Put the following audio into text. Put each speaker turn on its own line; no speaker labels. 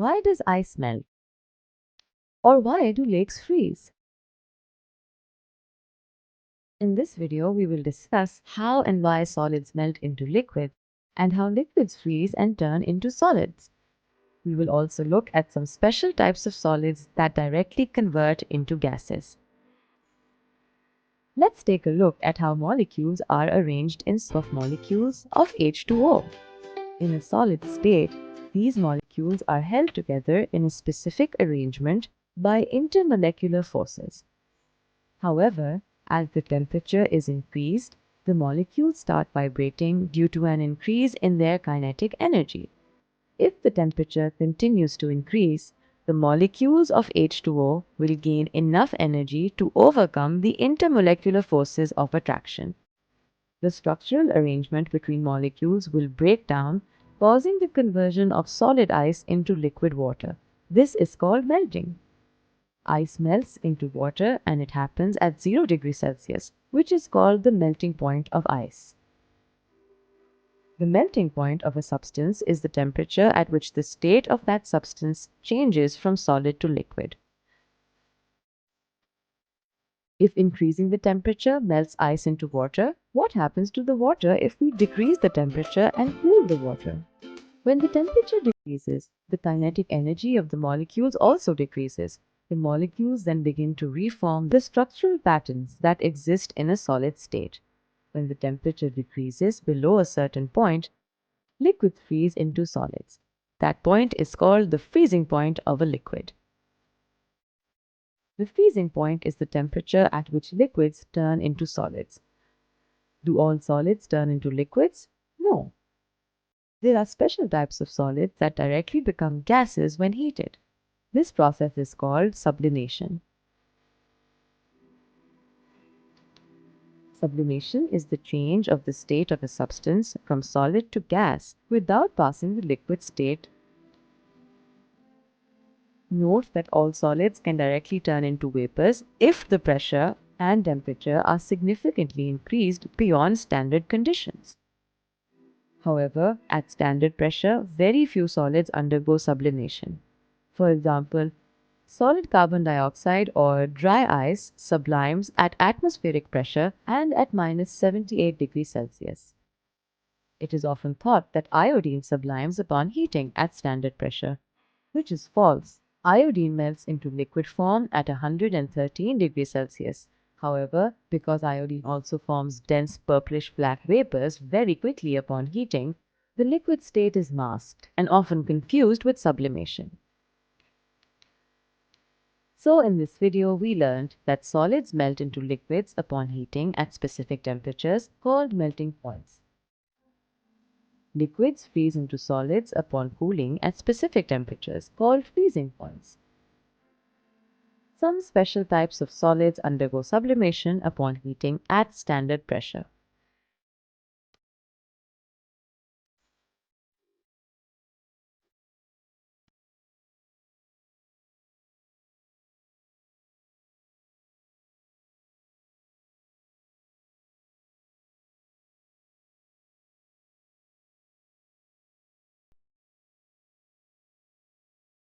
Why does ice melt? Or why do lakes freeze? In this video, we will discuss how and why solids melt into liquid and how liquids freeze and turn into solids. We will also look at some special types of solids that directly convert into gases. Let's take a look at how molecules are arranged in of molecules of H2O. In a solid state, these molecules are held together in a specific arrangement by intermolecular forces. However, as the temperature is increased, the molecules start vibrating due to an increase in their kinetic energy. If the temperature continues to increase, the molecules of H2O will gain enough energy to overcome the intermolecular forces of attraction. The structural arrangement between molecules will break down, causing the conversion of solid ice into liquid water. This is called melting. Ice melts into water and it happens at 0 degrees Celsius, which is called the melting point of ice. The melting point of a substance is the temperature at which the state of that substance changes from solid to liquid. If increasing the temperature melts ice into water, what happens to the water if we decrease the temperature and cool the water? When the temperature decreases, the kinetic energy of the molecules also decreases. The molecules then begin to reform the structural patterns that exist in a solid state. When the temperature decreases below a certain point, liquids freeze into solids. That point is called the freezing point of a liquid. The freezing point is the temperature at which liquids turn into solids. Do all solids turn into liquids? No. There are special types of solids that directly become gases when heated. This process is called sublimation. Sublimation is the change of the state of a substance from solid to gas without passing the liquid state. Note that all solids can directly turn into vapors if the pressure and temperature are significantly increased beyond standard conditions. However, at standard pressure, very few solids undergo sublimation. For example, solid carbon dioxide or dry ice sublimes at atmospheric pressure and at -78 degrees Celsius. It is often thought that iodine sublimes upon heating at standard pressure, which is false. Iodine melts into liquid form at 113 degrees Celsius. However, because iodine also forms dense purplish-black vapors very quickly upon heating, the liquid state is masked and often confused with sublimation. So in this video, we learned that solids melt into liquids upon heating at specific temperatures called melting points. Liquids freeze into solids upon cooling at specific temperatures called freezing points. Some special types of solids undergo sublimation upon heating at standard pressure.